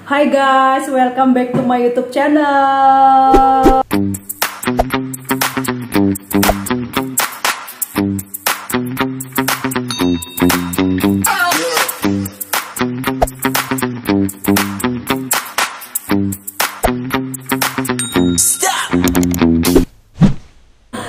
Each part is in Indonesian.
Hai guys, welcome back to my YouTube channel.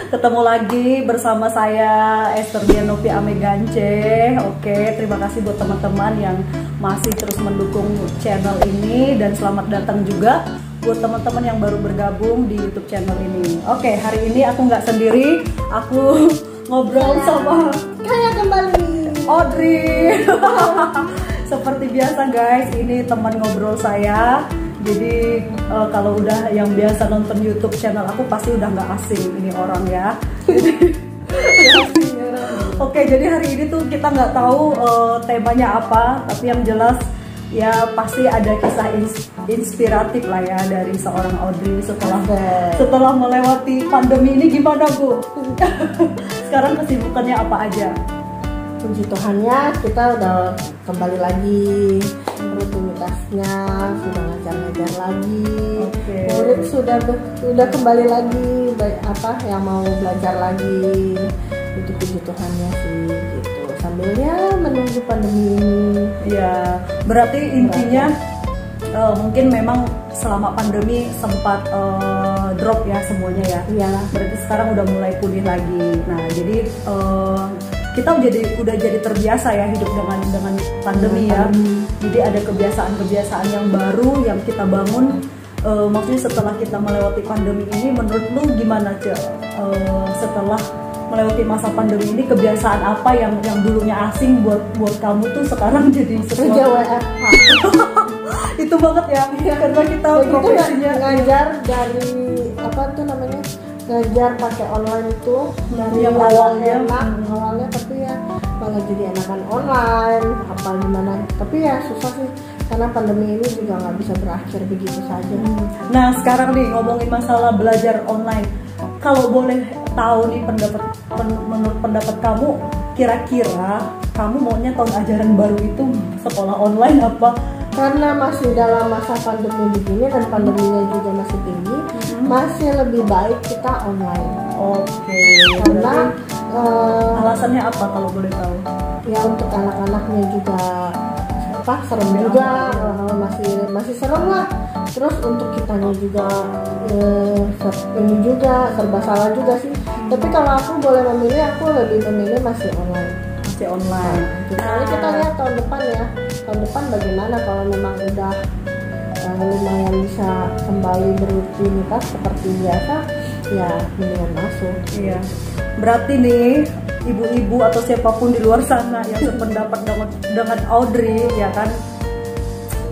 Ketemu lagi bersama saya Esther Dianopi Amegance. Oke, terima kasih buat teman-teman yang masih terus mendukung channel ini, dan selamat datang juga buat teman-teman yang baru bergabung di YouTube channel ini. Oke, hari ini aku nggak sendiri, aku ngobrol sama kayak kembali Audrey. Seperti biasa guys, ini teman ngobrol saya. Jadi kalau udah yang biasa nonton YouTube channel aku pasti udah nggak asing ini orang ya. Oke, jadi hari ini tuh kita nggak tahu temanya apa, tapi yang jelas ya pasti ada kisah inspiratif lah ya dari seorang Audrey setelah melewati pandemi ini. Gimana Bu? Sekarang kesibukannya apa aja? Puji Tuhannya kita udah kembali lagi rutinitasnya, sudah ngajar lagi. Murid sudah kembali lagi, baik apa yang mau belajar lagi. Itu puji Tuhannya sih gitu. Sambilnya menunggu pandemi ini. Ya, berarti intinya mungkin memang selama pandemi sempat drop ya semuanya ya. Iya. Berarti sekarang udah mulai pulih lagi. Nah, jadi kita udah jadi terbiasa ya hidup dengan pandemi ya. Jadi ada kebiasaan yang baru yang kita bangun. Maksudnya setelah kita melewati pandemi ini, menurut lu gimana Cek? Setelah melewati masa pandemi ini, kebiasaan apa yang dulunya asing buat kamu tuh sekarang jadi sesuatu? Itu banget ya, karena kita profesinya ngajar dari apa tuh namanya, ngajar pakai online itu dari yang awalnya tapi ya malah jadi enakan online apa gimana, tapi ya susah sih karena pandemi ini juga nggak bisa berakhir begitu saja. Nah sekarang nih ngomongin masalah belajar online, kalau boleh tahu nih menurut pendapat kamu, kira-kira kamu maunya tahun ajaran baru itu sekolah online apa? Karena masih dalam masa pandemi begini dan pandeminya juga masih tinggi, masih lebih baik kita online. Oke. Karena alasannya apa kalau boleh tahu? Ya untuk anak-anaknya juga serem juga, masih serem lah. Terus untuk kitanya juga ini juga serba salah juga sih. Tapi kalau aku boleh memilih, aku lebih memilih masih online. Masih online. Nah, kita lihat tahun depan ya. Tahun depan bagaimana kalau memang udah lumayan bisa kembali berrutinitas seperti biasa, ya mendingan masuk. Iya. Berarti nih ibu-ibu atau siapapun di luar sana yang sependapat dengan Audrey ya kan,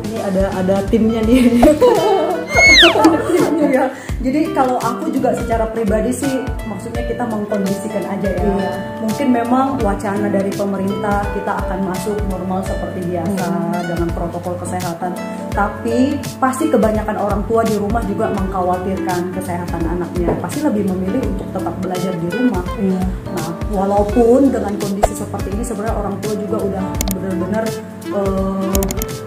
ini ada timnya nih. Ya. Jadi kalau aku juga secara pribadi sih, maksudnya kita mengkondisikan aja ya. Iya. Mungkin memang wacana dari pemerintah kita akan masuk normal seperti biasa dengan protokol kesehatan. Tapi pasti kebanyakan orang tua di rumah juga mengkhawatirkan kesehatan anaknya. Pasti lebih memilih untuk tetap belajar di rumah. Iya. Nah, walaupun dengan kondisi seperti ini sebenarnya orang tua juga udah benar-benar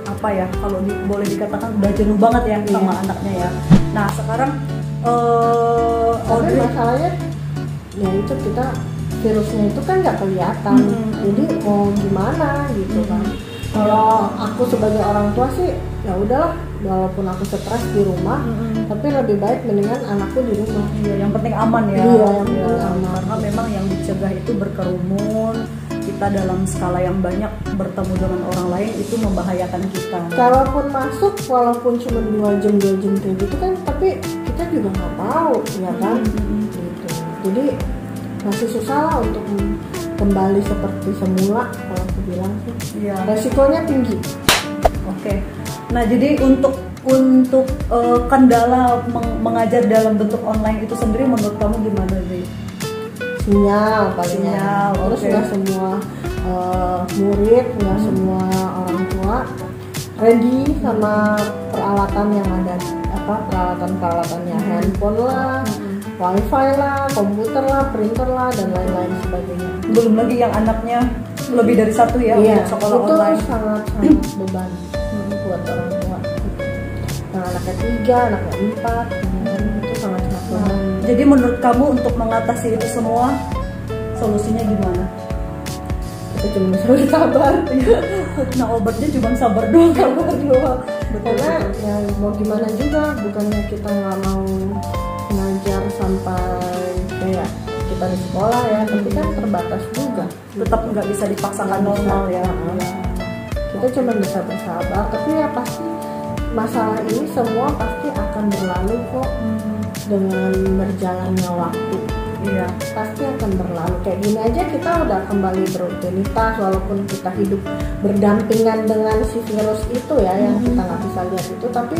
apa ya, kalau boleh dikatakan udah jenuh banget ya sama anaknya ya. Nah sekarang tapi masalahnya ya itu, kita virusnya itu kan nggak kelihatan, jadi mau gimana gitu kan. Kalau aku sebagai orang tua sih ya udahlah, walaupun aku stres di rumah, tapi lebih baik mendingan anakku di rumah. Iya, yang penting aman ya. Iya, yang penting aman. Karena memang yang dicegah itu berkerumun, kita dalam skala yang banyak bertemu dengan orang lain, itu membahayakan kita. Kalaupun masuk, walaupun cuma 2 jam kayak gitu kan, tapi kita juga nggak tahu ya kan. Gitu. Jadi masih susah lah untuk kembali seperti semula kalau aku bilang sih. Iya. Resikonya tinggi. Oke. Nah jadi untuk kendala mengajar dalam bentuk online itu sendiri menurut kamu gimana sih? Sinyal palingnya. Terus nggak semua murid, nggak semua orang tua ready sama peralatan yang ada, peralatan-peralatannya, handphone lah, wifi lah, komputer lah, printer lah, dan lain-lain sebagainya. Belum lagi yang anaknya lebih dari satu ya, untuk sekolah itu online. Sangat beban buat orang tua. anaknya 3, anaknya 4, itu sangat-sangat berat. Jadi menurut kamu untuk mengatasi itu semua solusinya gimana? Kita cuma bisa bersabar. Nah obatnya cuma sabar doang. Sabar doang. Karena ya mau gimana juga, bukannya kita nggak mau ngajar sampai kayak kita di sekolah ya, tapi kan terbatas juga. Tetap nggak bisa dipaksakan normal ya. Kita cuma bisa bersabar, tapi ya pasti masalah ini semua pasti akan berlalu kok dengan berjalannya waktu. Iya, pasti akan berlalu. Kayak gini aja kita udah kembali berutinitas walaupun kita hidup berdampingan dengan si virus itu ya, yang kita nggak bisa lihat itu, tapi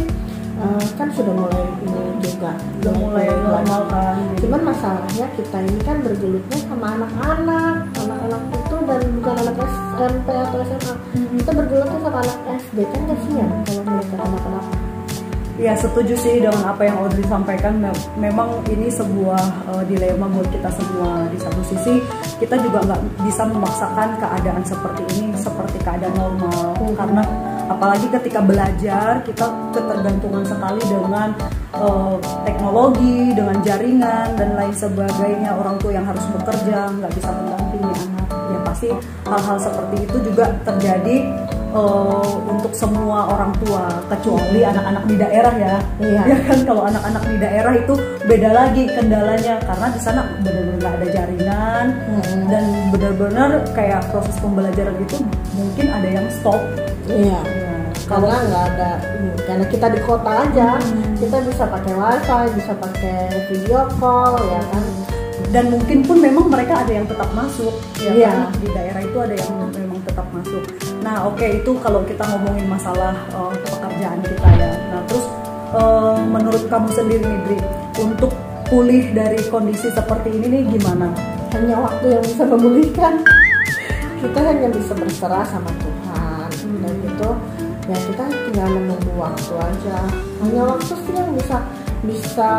kan sudah mulai ini juga udah mulai normal kan. Cuman masalahnya kita ini kan bergelutnya sama anak-anak itu, dan bukan anak SMP atau SMA. Kita bergelutnya sama anak SD, kan kasihan kalau mereka kenapa-kenapa. Ya setuju sih dengan apa yang Audrey sampaikan. Memang ini sebuah dilema buat kita semua. Di satu sisi kita juga nggak bisa memaksakan keadaan seperti ini seperti keadaan normal, karena apalagi ketika belajar kita ketergantungan sekali dengan teknologi, dengan jaringan dan lain sebagainya. Orang tua yang harus bekerja nggak bisa mendampingi anak. Ya pasti hal-hal seperti itu juga terjadi untuk semua orang tua, kecuali anak-anak di daerah ya. Iya. Ya kan, kalau anak-anak di daerah itu beda lagi kendalanya, karena di sana benar-benar nggak ada jaringan dan benar-benar kayak proses pembelajaran itu mungkin ada yang stop. Iya. Karena nggak ada, karena kita di kota aja, kita bisa pakai wifi, bisa pakai video call ya kan. Dan mungkin pun memang mereka ada yang tetap masuk ya Iya. kan? Di daerah itu ada yang memang tetap masuk. Nah oke, itu kalau kita ngomongin masalah pekerjaan kita ya. Nah terus menurut kamu sendiri nih Dri, untuk pulih dari kondisi seperti ini nih gimana? Hanya waktu yang bisa memulihkan. Kita hanya bisa berserah sama Tuhan, dan itu ya kita tinggal menunggu waktu aja. Hanya waktu sih yang bisa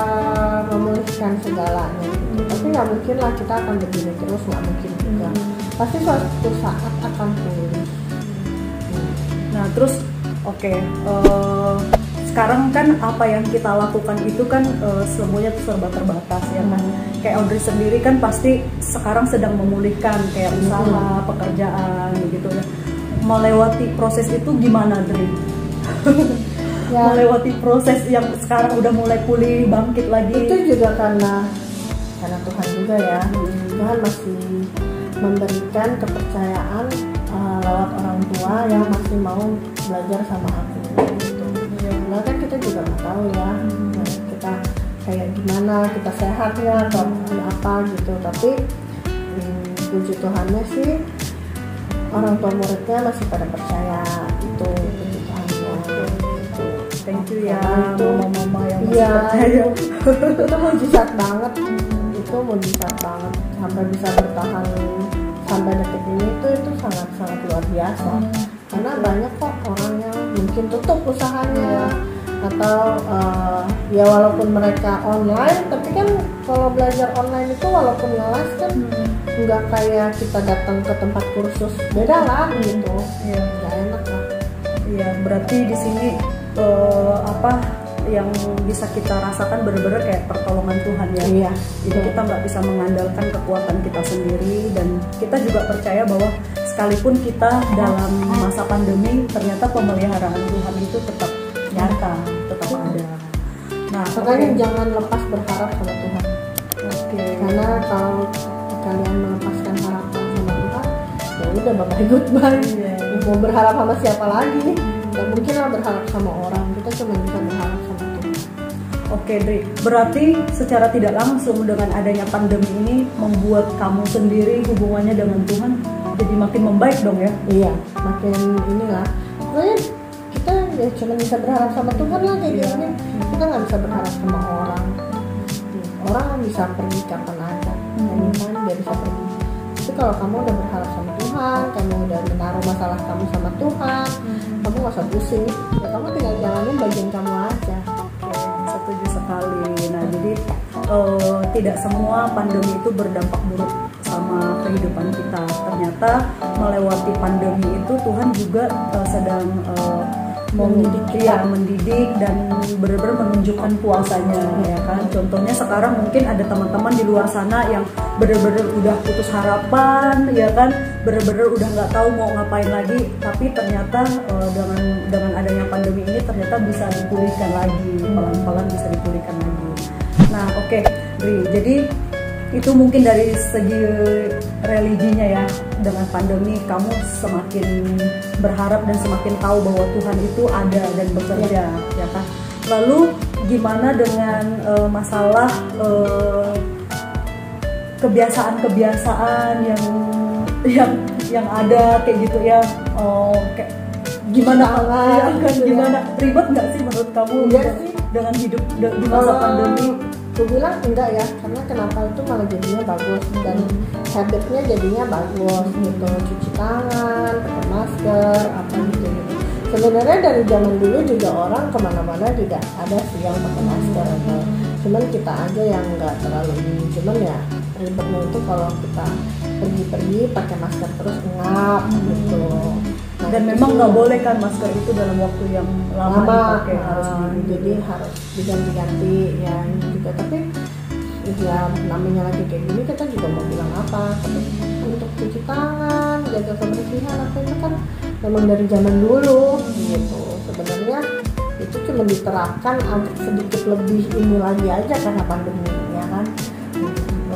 memulihkan segalanya gitu. Tapi nggak mungkin lah kita akan begini terus, nggak mungkin juga. Pasti suatu saat akan pulih. Nah terus oke, sekarang kan apa yang kita lakukan itu kan semuanya serba terbatas ya kan. Kayak Audrey sendiri kan pasti sekarang sedang memulihkan kayak usaha, pekerjaan gitu ya. Melewati proses itu gimana Dri? Ya. Melewati proses yang sekarang udah mulai pulih, bangkit lagi. Itu juga karena Tuhan juga ya. Tuhan masih memberikan kepercayaan lewat orang tua yang masih mau belajar sama aku gitu. Nah kan kita juga nggak tahu ya, kita kayak gimana, kita sehat ya atau apa gitu. Tapi puji Tuhannya sih orang tua muridnya masih pada percaya itu, puji Tuhannya gitu. Thank you ya itu mama-mama yang masih iya, percaya. itu mujizat banget, itu mujizat banget sampai bisa bertahan sampai detik ini itu sangat-sangat luar biasa. Karena banyak kok orang yang mungkin tutup usahanya atau ya walaupun mereka online, tapi kan kalau belajar online itu walaupun ngelas kan nggak kayak kita datang ke tempat kursus, beda lah gitu. Iya. Nggak enak lah. Iya, berarti di sini apa yang bisa kita rasakan benar-benar kayak pertolongan Tuhan ya. Iya. Jadi kita nggak bisa mengandalkan kekuatan kita sendiri, dan kita juga percaya bahwa sekalipun kita dalam masa pandemi, ternyata pemeliharaan Tuhan itu tetap nyata, tetap ada. Nah, Makanya jangan lepas berharap sama Tuhan. Oke. Karena kalau kalian melepaskan harapan sama Tuhan, ya udah bye bye goodbye. Iya. Mau berharap sama siapa lagi? Gak mungkin lah berharap sama orang. Kita cuma bisa berharap sama Tuhan. Oke, Dri. Berarti secara tidak langsung dengan adanya pandemi ini membuat kamu sendiri hubungannya dengan Tuhan jadi makin membaik dong ya? Iya, makin inilah. Pokoknya kita ya cuma bisa berharap sama Tuhan lah kayak gini. Kita nggak bisa berharap sama orang. Orang bisa pergi kapan aja, anytime dia bisa pergi. Tapi kalau kamu udah berharap sama Tuhan, kamu udah menaruh masalah kamu sama Tuhan, kamu nggak usah pusing. Ya kamu tinggal jalanin bagian kamu aja. Oke, setuju sekali. Nah, jadi tidak semua pandemi itu berdampak buruk sama kehidupan kita. Ternyata melewati pandemi itu Tuhan juga sedang mendidik dan benar-benar menunjukkan puasanya ya kan. Contohnya sekarang mungkin ada teman-teman di luar sana yang benar-benar udah putus harapan ya kan, benar-benar udah nggak tahu mau ngapain lagi, tapi ternyata dengan adanya pandemi ini ternyata bisa dipulihkan lagi, pelan-pelan bisa dipulihkan lagi. Nah oke, Dri, jadi itu mungkin dari segi religinya ya, dengan pandemi kamu semakin berharap dan semakin tahu bahwa Tuhan itu ada dan bekerja ya kan. Lalu gimana dengan masalah kebiasaan-kebiasaan yang ada kayak gitu ya, kayak gimana ya, kan gimana ribet nggak sih menurut kamu dengan hidup di masa pandemi? Aku bilang enggak ya, karena kenapa itu malah jadinya bagus dan habitnya jadinya bagus gitu, cuci tangan, pakai masker, apa gitu. Sebenarnya dari zaman dulu juga orang kemana-mana juga ada sih yang pakai masker, cuman kita aja yang nggak terlalu ini. Cuman ya ribetnya itu kalau kita pergi-pergi pakai masker terus ngap gitu. Nah, dan memang nggak boleh kan masker itu dalam waktu yang lama dipakai, jadi harus diganti-ganti ya juga. Tapi ya namanya lagi kayak gini kita juga mau bilang apa, tapi untuk cuci tangan, jaga kebersihan apa itu kan memang dari zaman dulu gitu. Sebenarnya itu cuma diterapkan agak sedikit lebih ini lagi aja karena pandemi ya kan.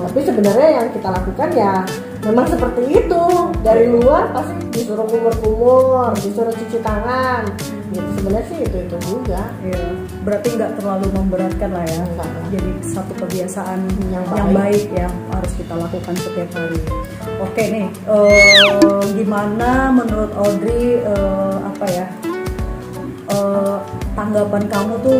Tapi sebenarnya yang kita lakukan ya memang seperti itu. Dari luar pasti disuruh kumur-kumur, disuruh cuci tangan gitu. Sebenarnya sih itu juga ya, berarti nggak terlalu memberatkan lah ya. Jadi satu kebiasaan yang baik ya harus kita lakukan setiap hari. Oke nih, gimana menurut Audrey apa ya, tanggapan kamu tuh,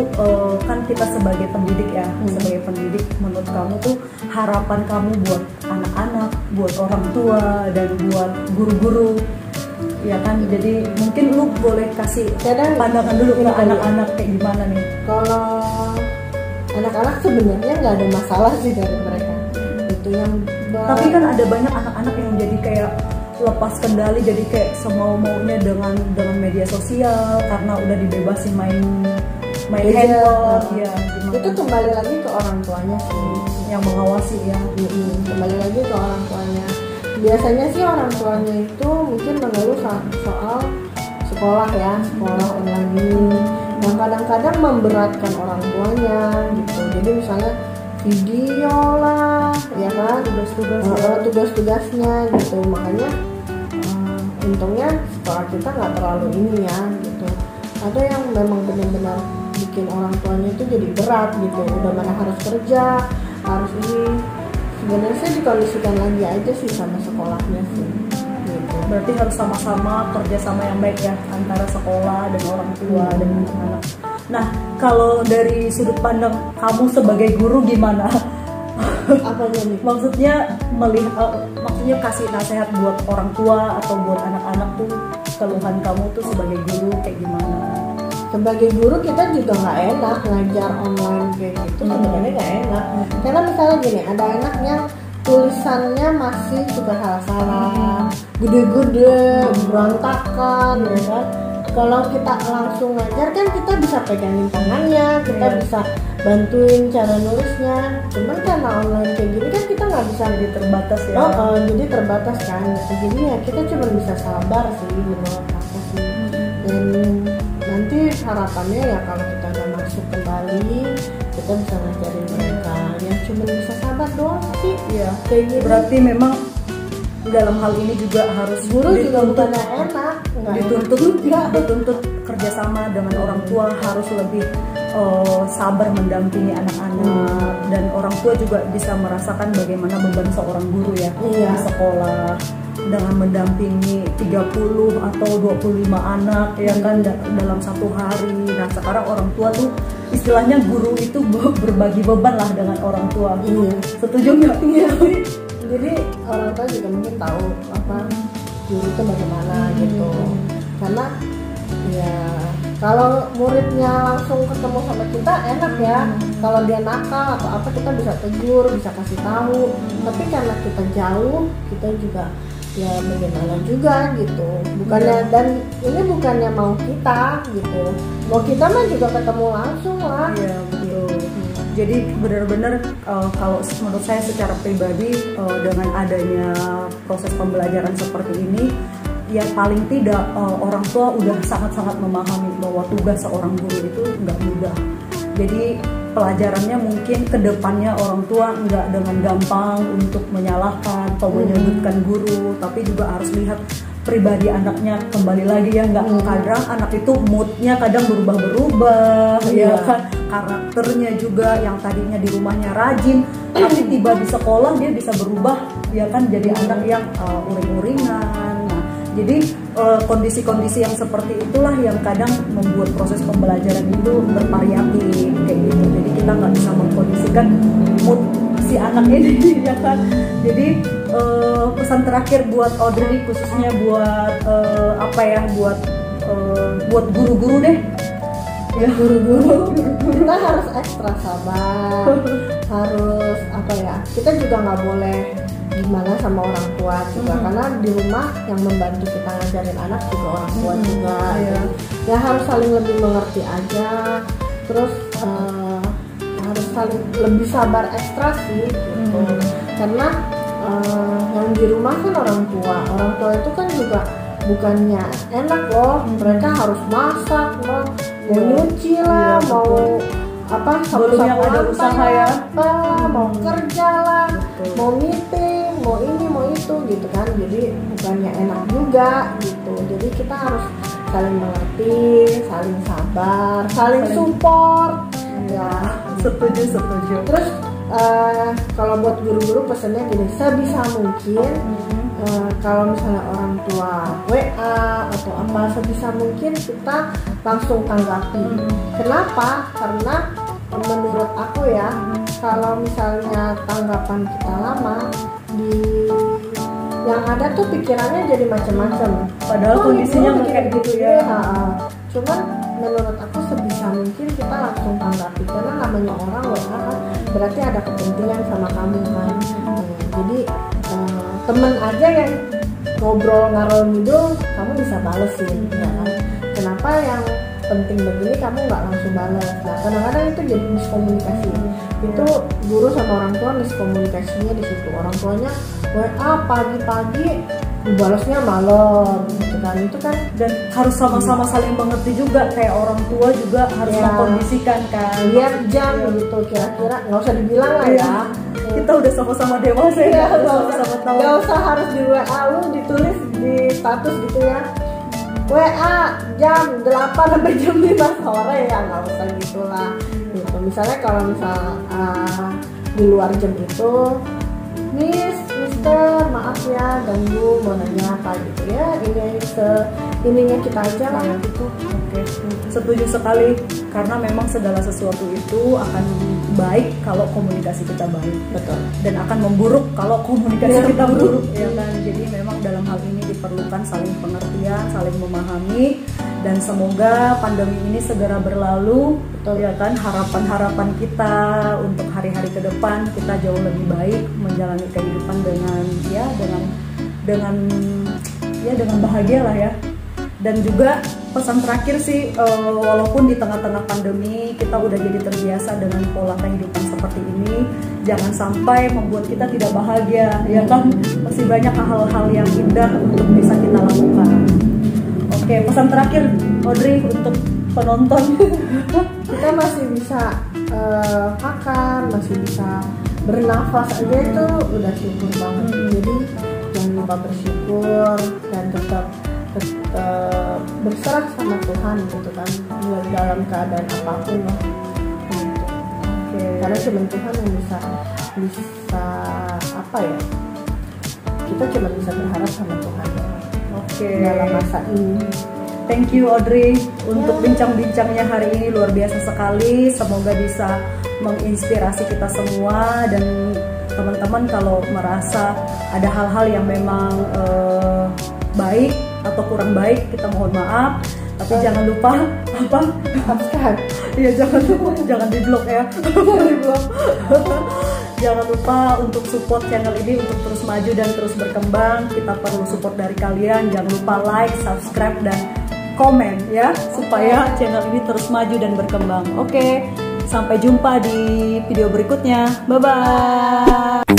kan kita sebagai pendidik ya, sebagai pendidik, menurut kamu tuh harapan kamu buat anak-anak, buat orang tua dan buat guru-guru ya kan. Jadi mungkin lu boleh kasih pandangan dulu ke anak-anak kayak gimana nih. Kalau anak-anak sebenarnya nggak ada masalah sih dari mereka itu yang tapi kan ada banyak anak-anak yang jadi kayak lepas kendali, jadi kayak semau-maunya dengan media sosial karena udah dibebasin main handphone ya. Itu kembali lagi ke orang tuanya sih yang mengawasi ya. Kembali lagi ke orang tuanya. Biasanya sih orang tuanya itu mungkin mengeluh soal sekolah ya, sekolah online yang kadang-kadang memberatkan orang tuanya gitu. Jadi misalnya video lah ya kan, tugas-tugasnya gitu. Makanya untungnya sekolah kita nggak terlalu ini ya gitu. Ada yang memang benar-benar bikin orang tuanya itu jadi berat gitu, udah mana harus kerja, harus ini. Sebenarnya saya dikondisikan lagi aja sih sama sekolahnya sih gitu. Berarti harus sama-sama kerjasama yang baik ya antara sekolah dan orang tua dan anak-anak. Nah, kalau dari sudut pandang kamu sebagai guru gimana? Apanya nih? Maksudnya maksudnya kasih nasihat buat orang tua atau buat anak-anak tuh, keluhan kamu tuh sebagai guru kayak gimana? Sebagai guru kita juga nggak enak ngajar online kayak gitu, sebenarnya nggak enak. Karena misalnya gini, ada anak yang tulisannya masih suka salah-salah, gede-gede, berantakan, ya kan? Kalau kita langsung ngajar kan kita bisa pegangin tangannya, kita bisa bantuin cara nulisnya. Cuman karena online kayak gini kan kita nggak bisa, jadi terbatas ya. Jadi terbatas kan. Jadi ya kita cuma bisa sabar sih menurut aku sih. Dan nanti harapannya ya kalau kita udah masuk kembali, kita bisa ngajarin mereka. Ya cuma bisa sabar doang sih. Iya. Kayak gitu. Berarti memang dalam hal ini juga harus guru juga bukan enak, dituntut kerjasama dengan orang tua, harus lebih sabar mendampingi anak-anak, dan orang tua juga bisa merasakan bagaimana beban seorang guru ya di sekolah dengan mendampingi 30 atau 25 anak ya kan dalam satu hari. Nah sekarang orang tua tuh istilahnya guru itu berbagi beban lah dengan orang tua. Setuju nggak? Jadi orang tua juga mungkin tahu apa guru itu bagaimana gitu. Karena ya kalau muridnya langsung ketemu sama kita enak ya. Kalau dia nakal atau apa kita bisa tegur, bisa kasih tahu. Tapi karena kita jauh, kita juga ya bagaimana juga gitu, bukannya dan ini bukannya mau kita gitu, mau kita mah juga ketemu langsung lah. Iya betul. Jadi benar-benar kalau menurut saya secara pribadi dengan adanya proses pembelajaran seperti ini, ya paling tidak orang tua udah sangat-sangat memahami bahwa tugas seorang guru itu nggak mudah. Jadi pelajarannya mungkin kedepannya orang tua nggak dengan gampang untuk menyalahkan atau menyudutkan guru, tapi juga harus lihat pribadi anaknya. Kembali lagi ya, nggak kadang anak itu moodnya kadang berubah-berubah, ya kan, karakternya juga yang tadinya di rumahnya rajin, tapi tiba di sekolah dia bisa berubah, ya kan, jadi anak yang uring-uringan. Jadi kondisi-kondisi yang seperti itulah yang kadang membuat proses pembelajaran itu bervariatif kayak gitu. Jadi kita nggak bisa mengkondisikan mood si anak ini, ya kan. Jadi pesan terakhir buat Audrey, khususnya buat buat guru-guru deh. Ya guru-guru kita harus ekstra sabar, harus kita juga nggak boleh gimana sama orang tua juga, karena di rumah yang membantu kita ngajarin anak juga orang tua juga. Ya harus saling lebih mengerti aja, terus harus saling lebih sabar ekstra sih gitu. Karena yang di rumah kan orang tua itu kan juga bukannya enak loh, mereka harus masak loh, mau nyuci lah, mau sapu-sapu ada usaha ya, mau kerja lah, mau meeting, mau ini mau itu gitu kan. Jadi bukannya enak juga gitu. Jadi kita harus saling mengerti, saling sabar, saling support. Ya, setuju. Terus kalau buat guru-guru pesannya gini, sebisa mungkin kalau misalnya orang tua WA atau apa, sebisa mungkin kita langsung tanggapi. Kenapa? Karena menurut aku ya, kalau misalnya tanggapan kita lama, yang ada tuh pikirannya jadi macam-macam. Padahal kondisinya kayak gitu ya. Cuman menurut aku sebisa mungkin kita langsung tanggapi, karena namanya orang WA berarti ada kepentingan sama kamu kan. Jadi temen aja yang ngobrol ngarol ngidul kamu bisa balesin, ya kan? Kenapa yang penting begini kamu nggak langsung balas? Nah kadang-kadang itu jadi miskomunikasi. Itu guru sama orang tua miskomunikasinya di situ. Orang tuanya WA pagi-pagi, dibalasnya malam, gitu kan? Itu kan, dan harus sama-sama saling mengerti juga, kayak orang tua juga harus mengkondisikan kan. Lihat jam gitu kira-kira, nggak usah dibilang lah ya. Kita udah sama-sama dewasa ya, sama-sama tahu. Nggak usah harus di WA lu ditulis di status gitu ya. WA jam 8 sampai jam 5 sore ya, nggak usah gitulah. Gitu. Misalnya kalau di luar jam itu, Mister, maaf ya ganggu, mau nanya apa gitu ya. Ininya kita aja lah gitu. Oke, setuju sekali, karena memang segala sesuatu itu akan baik kalau komunikasi kita baik. Betul. Dan akan memburuk kalau komunikasi kita buruk, ya kan. Jadi memang dalam hal ini diperlukan saling pengertian, saling memahami, dan semoga pandemi ini segera berlalu. Betul. Ya kan, harapan-harapan kita untuk hari-hari ke depan kita jauh lebih baik menjalani kehidupan dengan bahagia lah ya. Dan juga pesan terakhir sih, walaupun di tengah-tengah pandemi kita udah jadi terbiasa dengan pola kehidupan seperti ini, jangan sampai membuat kita tidak bahagia, ya kan. Masih banyak hal-hal yang indah untuk bisa kita lakukan. Oke, pesan terakhir Audrey untuk penonton. Kita masih bisa makan, masih bisa bernafas aja, itu udah syukur banget. Jadi jangan lupa bersyukur dan tetap berserah sama Tuhan gitu kan, dalam keadaan apapun lah gitu. Karena cuma Tuhan yang bisa kita cuma bisa berharap sama Tuhan dalam masa ini. Thank you Audrey untuk bincang-bincangnya hari ini, luar biasa sekali. Semoga bisa menginspirasi kita semua, dan teman-teman kalau merasa ada hal-hal yang memang baik atau kurang baik, kita mohon maaf, tapi jangan lupa subscribe. Iya, jangan di blok ya. Jangan di blok. Jangan lupa untuk support channel ini untuk terus maju dan terus berkembang. Kita perlu support dari kalian. Jangan lupa like, subscribe, dan komen ya, supaya channel ini terus maju dan berkembang. Oke, sampai jumpa di video berikutnya. Bye-bye.